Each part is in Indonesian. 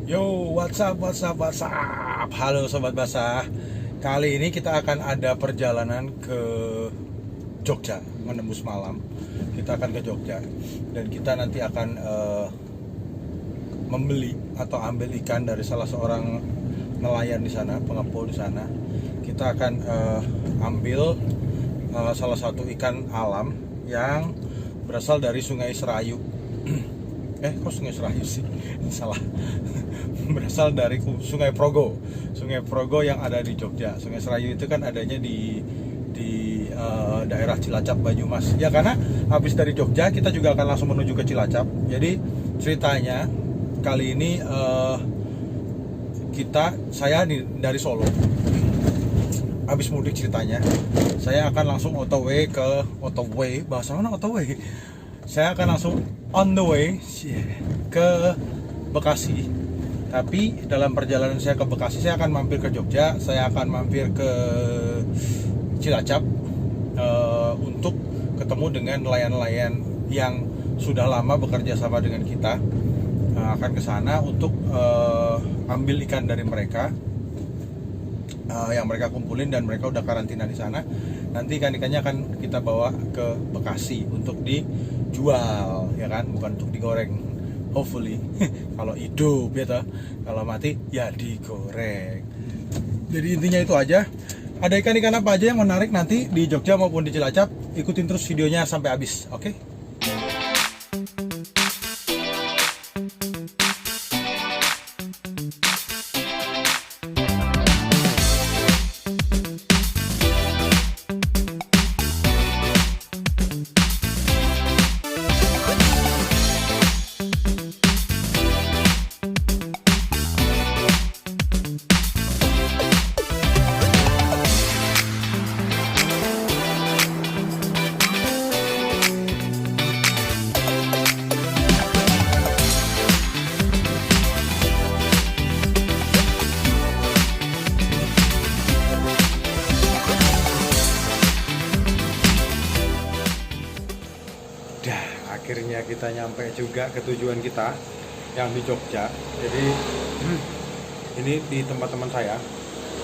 Yo, what's up? Halo Sobat Basah. Kali ini kita akan ada perjalanan ke Jogja, menembus malam. Kita akan ke Jogja dan kita nanti akan membeli atau ambil ikan dari salah seorang nelayan di sana, pengepul di sana. Kita akan ambil salah satu ikan alam yang berasal dari Sungai Serayu. Kok Sungai Serayu sih? Salah. Berasal dari Sungai Progo. Sungai Progo yang ada di Jogja. Sungai Serayu itu kan adanya di daerah Cilacap, Banyumas. Ya, karena habis dari Jogja kita juga akan langsung menuju ke Cilacap. Jadi ceritanya kali ini saya dari Solo. Habis mudik ceritanya, saya akan langsung bahasa mana otoway? Saya akan langsung on the way ke Bekasi. Tapi dalam perjalanan saya ke Bekasi, saya akan mampir ke Jogja, saya akan mampir ke Cilacap untuk ketemu dengan nelayan-nelayan yang sudah lama bekerja sama dengan kita. Akan ke sana untuk ambil ikan dari mereka yang mereka kumpulin, dan mereka udah karantina di sana. Nanti ikan-ikannya akan kita bawa ke Bekasi untuk dijual, ya kan, bukan untuk digoreng. Hopefully, kalau hidup ya toh, kalau mati ya digoreng. Jadi intinya itu aja. Ada ikan-ikan apa aja yang menarik nanti di Jogja maupun di Cilacap, ikutin terus videonya sampai habis, oke? Akhirnya kita nyampe juga ke tujuan kita yang di Jogja. Jadi ini di tempat teman saya.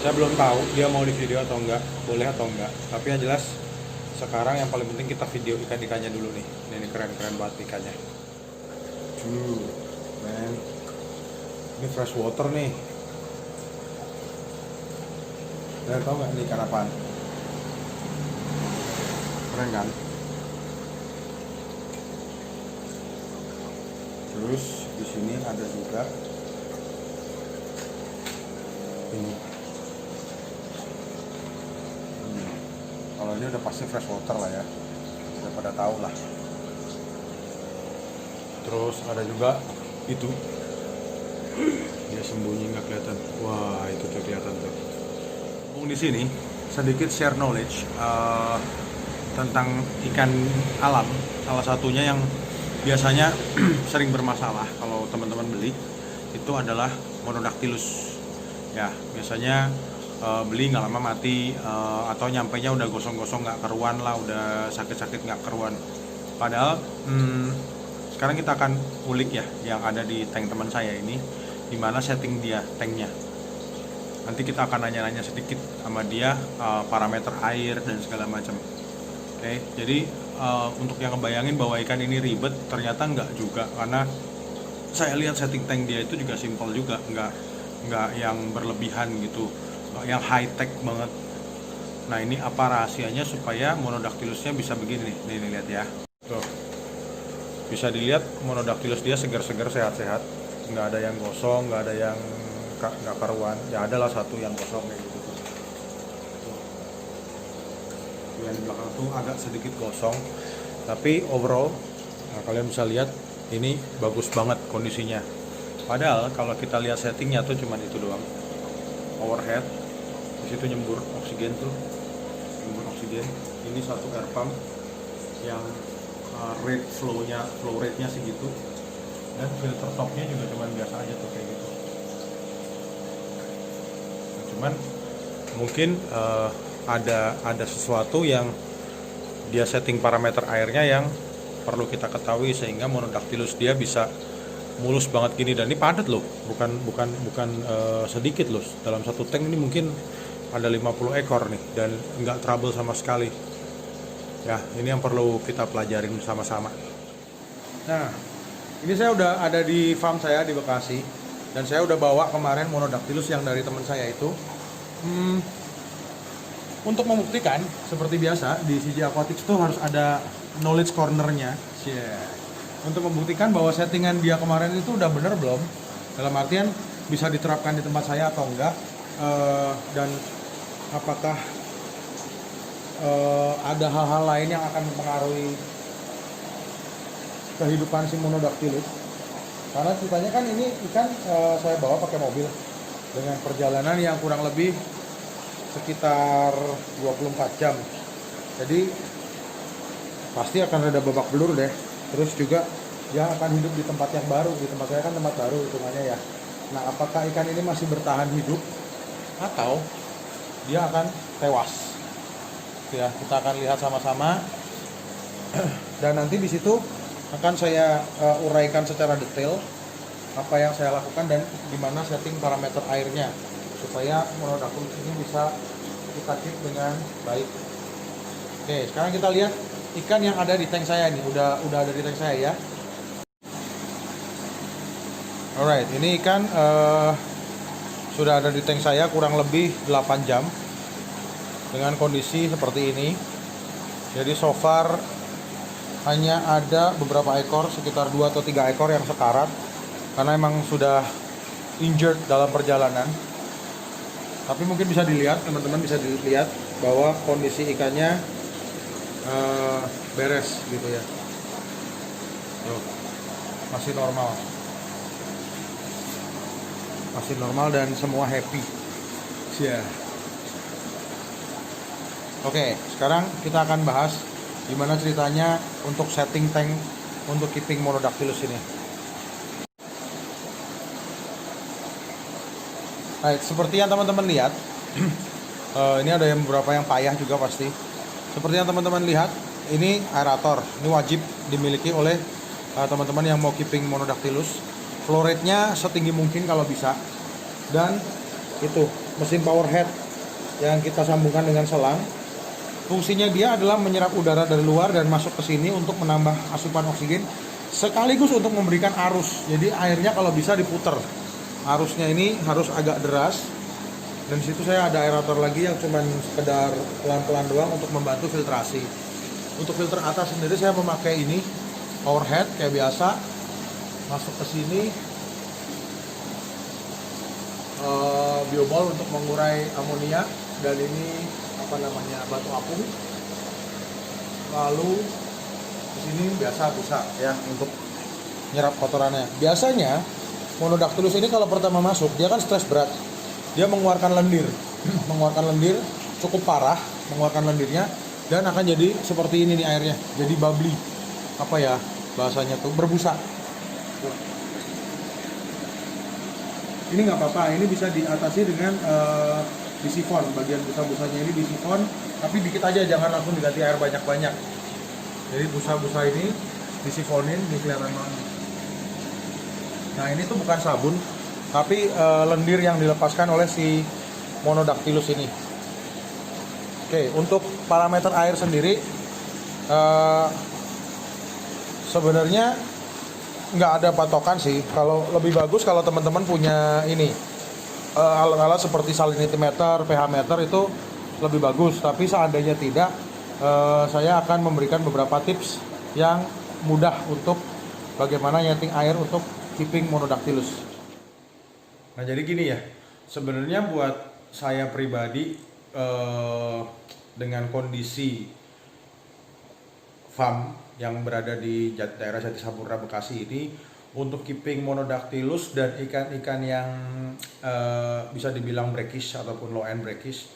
Saya belum tahu dia mau di video atau enggak, boleh atau enggak. Tapi yang jelas sekarang yang paling penting kita video ikan-ikannya dulu nih. Ini keren-keren banget ikannya. Man. Ini fresh water nih. Kalian tahu nggak ini ikan apaan? Keren kan? Terus di sini ada juga ini. Kalau ini udah pasti fresh water lah ya, udah pada tahu lah. Terus ada juga itu, dia sembunyi nggak kelihatan. Wah, itu tuh kelihatan tuh. Di sini sedikit share knowledge tentang ikan alam. Salah satunya yang biasanya sering bermasalah kalau teman-teman beli itu adalah Monodactylus. Ya, biasanya beli nggak lama mati, atau nyampainya udah gosong-gosong nggak keruan lah, udah sakit-sakit nggak keruan. Padahal sekarang kita akan ulik ya yang ada di tank teman saya ini, gimana setting dia tanknya. Nanti kita akan nanya-nanya sedikit sama dia parameter air dan segala macam. Oke, jadi untuk yang ngebayangin bahwa ikan ini ribet, ternyata enggak juga, karena saya lihat setting tank dia itu juga simpel juga, enggak yang berlebihan gitu, yang high tech banget. Nah, ini apa rahasianya supaya Monodactylusnya bisa begini nih, lihat ya. Tuh, bisa dilihat Monodactylus dia segar-segar, sehat-sehat, nggak ada yang gosong, nggak ada yang nggak karuan. Ya adalah satu yang gosong kayak gitu. Yang di belakang tuh agak sedikit gosong, tapi overall kalian bisa lihat ini bagus banget kondisinya. Padahal kalau kita lihat settingnya tuh cuman itu doang, overhead di situ nyembur oksigen tuh, ini satu air pump yang flow rate-nya segitu, dan filter topnya juga cuman biasa aja tuh kayak gitu. Nah, cuman mungkin ada sesuatu yang dia setting parameter airnya yang perlu kita ketahui, sehingga Monodactylus dia bisa mulus banget gini, dan ini padat loh, bukan sedikit loh. Dalam satu tank ini mungkin ada 50 ekor nih, dan nggak trouble sama sekali. Ya, ini yang perlu kita pelajarin sama-sama. Nah, ini saya udah ada di farm saya di Bekasi, dan saya udah bawa kemarin Monodactylus yang dari teman saya itu. Untuk membuktikan, seperti biasa di CJ Aquatics tuh harus ada knowledge cornernya. Untuk membuktikan bahwa settingan dia kemarin itu udah bener belum, dalam artian bisa diterapkan di tempat saya atau enggak, dan apakah ada hal-hal lain yang akan mempengaruhi kehidupan si Monodactylus. Karena ceritanya kan ini ikan saya bawa pakai mobil dengan perjalanan yang kurang lebih sekitar 24 jam. Jadi pasti akan ada babak belur deh. Terus juga dia akan hidup di tempat yang baru. Di tempat saya kan tempat baru hitungannya ya. Nah, apakah ikan ini masih bertahan hidup atau dia akan tewas? Ya, kita akan lihat sama-sama. Dan nanti di situ akan saya uraikan secara detail apa yang saya lakukan dan gimana setting parameter airnya supaya Monodactylus ini bisa kita keep dengan baik. Oke, sekarang kita lihat ikan yang ada di tank saya nih. Udah ada di tank saya ya. Alright, ini ikan sudah ada di tank saya kurang lebih 8 jam dengan kondisi seperti ini. Jadi so far hanya ada beberapa ekor, sekitar 2 atau 3 ekor yang sekarat karena emang sudah injured dalam perjalanan. Tapi mungkin bisa dilihat, teman-teman bisa dilihat bahwa kondisi ikannya beres gitu ya. Tuh, masih normal dan semua happy. Oke, sekarang kita akan bahas gimana ceritanya untuk setting tank untuk keeping Monodactylus ini. Baik, seperti yang teman-teman lihat, ini ada yang beberapa yang payah juga pasti. Seperti yang teman-teman lihat, ini aerator. Ini wajib dimiliki oleh teman-teman yang mau keeping Monodactylus. Flow rate-nya setinggi mungkin kalau bisa. Dan itu mesin power head yang kita sambungkan dengan selang. Fungsinya dia adalah menyerap udara dari luar dan masuk ke sini untuk menambah asupan oksigen, sekaligus untuk memberikan arus. Jadi airnya kalau bisa diputer. Arusnya ini harus agak deras. Dan di situ saya ada aerator lagi yang cuman sekedar pelan-pelan doang untuk membantu filtrasi. Untuk filter atas sendiri saya memakai ini power head kayak biasa, masuk ke sini, biobol untuk mengurai amonia, dan ini apa namanya, batu apung. Lalu di sini biasa busa ya untuk nyerap kotorannya. Biasanya Monodactylus ini kalau pertama masuk dia kan stres berat, dia mengeluarkan lendir cukup parah, mengeluarkan lendirnya, dan akan jadi seperti ini nih airnya, jadi bubbly, apa ya bahasanya tuh, berbusa. Ini nggak apa-apa, ini bisa diatasi dengan disifon, bagian busa-busanya ini disifon, tapi dikit aja, jangan langsung diganti air banyak-banyak. Jadi busa-busa ini disifonin, ini kelihatan banget. Nah, ini tuh bukan sabun, tapi lendir yang dilepaskan oleh si Monodactylus ini. Oke, untuk parameter air sendiri sebenarnya nggak ada patokan sih. Kalau lebih bagus kalau teman-teman punya ini alat-alat seperti salinimeter, pH meter itu lebih bagus. Tapi seandainya tidak, saya akan memberikan beberapa tips yang mudah untuk bagaimana nyeting air untuk keeping Monodactylus. Nah, jadi gini ya, sebenarnya buat saya pribadi dengan kondisi farm yang berada di daerah Jatisampurna Bekasi ini, untuk keeping Monodactylus dan ikan-ikan yang bisa dibilang brackish ataupun low end brackish,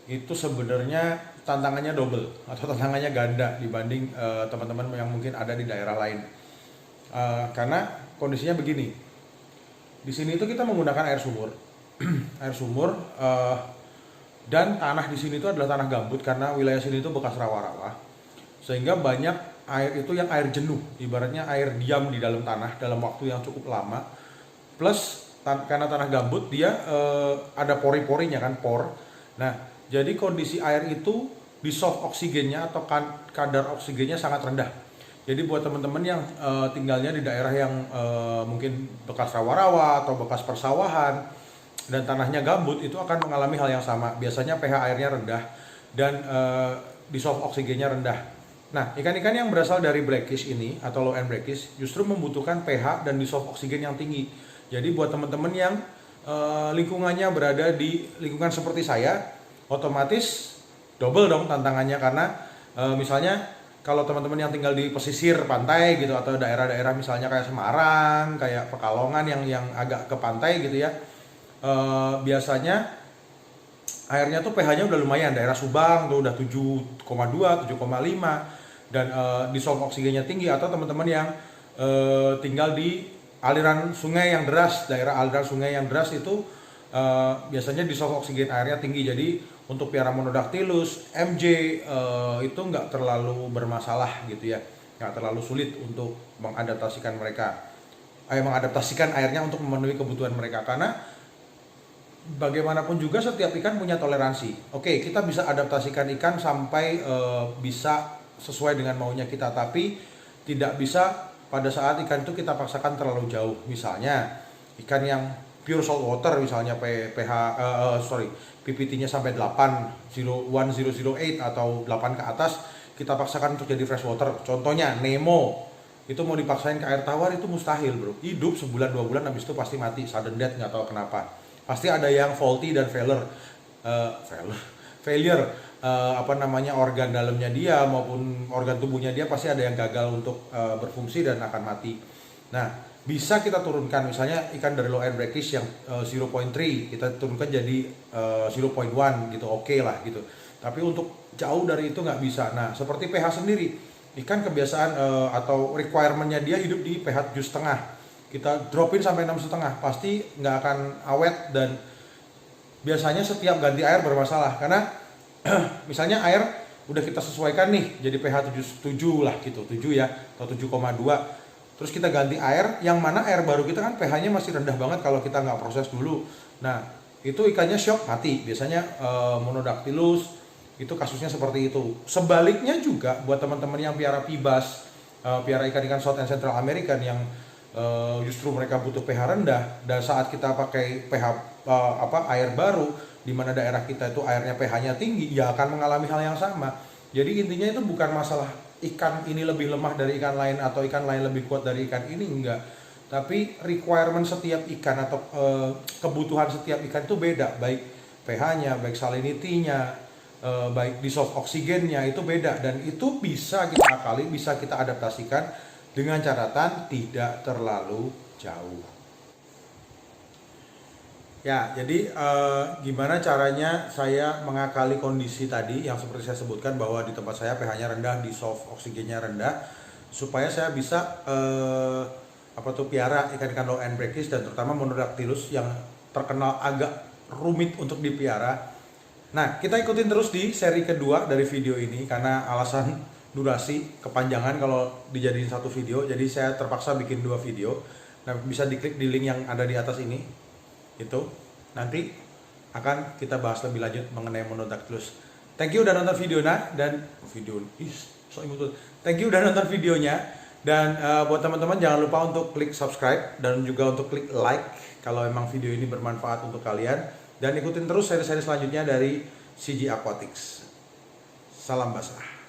itu sebenarnya tantangannya double atau tantangannya ganda dibanding teman-teman yang mungkin ada di daerah lain. Karena kondisinya begini, di sini itu kita menggunakan air sumur, dan tanah di sini itu adalah tanah gambut karena wilayah sini itu bekas rawa-rawa, sehingga banyak air itu yang air jenuh, ibaratnya air diam di dalam tanah dalam waktu yang cukup lama. Plus karena tanah gambut dia ada pori-porinya kan, por. Nah, jadi kondisi air itu dissolve oksigennya atau kadar oksigennya sangat rendah. Jadi buat teman-teman yang tinggalnya di daerah yang mungkin bekas rawa-rawa atau bekas persawahan dan tanahnya gambut, itu akan mengalami hal yang sama. Biasanya pH airnya rendah dan dissolve oksigennya rendah. Nah, ikan-ikan yang berasal dari blackish ini atau low end blackish justru membutuhkan pH dan dissolve oksigen yang tinggi. Jadi buat teman-teman yang lingkungannya berada di lingkungan seperti saya, otomatis double dong tantangannya, karena misalnya kalau teman-teman yang tinggal di pesisir pantai gitu atau daerah-daerah misalnya kayak Semarang, kayak Pekalongan yang agak ke pantai gitu ya, biasanya airnya tuh pH-nya udah lumayan. Daerah Subang tuh udah 7,2, 7,5 dan dissolve oksigennya tinggi. Atau teman-teman yang tinggal di aliran sungai yang deras, daerah aliran sungai yang deras itu biasanya dissolve oksigen airnya tinggi. Jadi untuk piara Monodactylus, MJ itu nggak terlalu bermasalah gitu ya, nggak terlalu sulit untuk mengadaptasikan mereka, mengadaptasikan airnya untuk memenuhi kebutuhan mereka. Karena bagaimanapun juga setiap ikan punya toleransi. Oke, kita bisa adaptasikan ikan sampai bisa sesuai dengan maunya kita, tapi tidak bisa pada saat ikan itu kita paksakan terlalu jauh. Misalnya ikan yang pure salt water, misalnya PPT-nya sampai 8, 1008 atau 8 ke atas, kita paksakan untuk jadi fresh water. Contohnya Nemo, itu mau dipaksain ke air tawar itu mustahil bro. Hidup sebulan 2 bulan habis itu pasti mati, sudden death, nggak tahu kenapa. Pasti ada yang faulty dan failure, organ dalamnya dia maupun organ tubuhnya dia pasti ada yang gagal untuk berfungsi dan akan mati. Nah, bisa kita turunkan misalnya ikan dari low end brackish yang 0.3 kita turunkan jadi 0.1 gitu, oke lah gitu. Tapi untuk jauh dari itu nggak bisa. Nah, seperti pH sendiri, ikan kebiasaan atau requirementnya dia hidup di pH 7,5. Kita dropin sampai 6,5 pasti nggak akan awet, dan biasanya setiap ganti air bermasalah karena misalnya air udah kita sesuaikan nih jadi pH 7 lah gitu, 7 ya atau 7,2. Terus kita ganti air, yang mana air baru kita kan pH-nya masih rendah banget kalau kita nggak proses dulu. Nah, itu ikannya shock mati. Biasanya Monodactylus itu kasusnya seperti itu. Sebaliknya juga buat teman-teman yang piara pibas, piara ikan-ikan South and Central American yang justru mereka butuh pH rendah, dan saat kita pakai pH air baru di mana daerah kita itu airnya pH-nya tinggi, ya akan mengalami hal yang sama. Jadi intinya itu bukan masalah ikan ini lebih lemah dari ikan lain atau ikan lain lebih kuat dari ikan ini, enggak. Tapi requirement setiap ikan atau kebutuhan setiap ikan itu beda, baik pH-nya, baik salinity-nya, baik dissolve oksigennya itu beda, dan itu bisa kita akali, bisa kita adaptasikan dengan catatan tidak terlalu jauh. Ya, jadi gimana caranya saya mengakali kondisi tadi yang seperti saya sebutkan, bahwa di tempat saya pH-nya rendah, dissolve oksigennya rendah, supaya saya bisa piara ikan-ikan low end brackish dan terutama Monodactylus yang terkenal agak rumit untuk dipiara. Nah, kita ikutin terus di seri kedua dari video ini karena alasan durasi kepanjangan kalau dijadiin satu video, jadi saya terpaksa bikin 2 video. Nah, bisa diklik di link yang ada di atas ini. Itu nanti akan kita bahas lebih lanjut mengenai Monodactylus. Thank you udah nonton videonya dan thank you udah nonton videonya, dan buat teman-teman jangan lupa untuk klik subscribe dan juga untuk klik like kalau memang video ini bermanfaat untuk kalian, dan ikutin terus seri-seri selanjutnya dari CG Aquatics. Salam basah.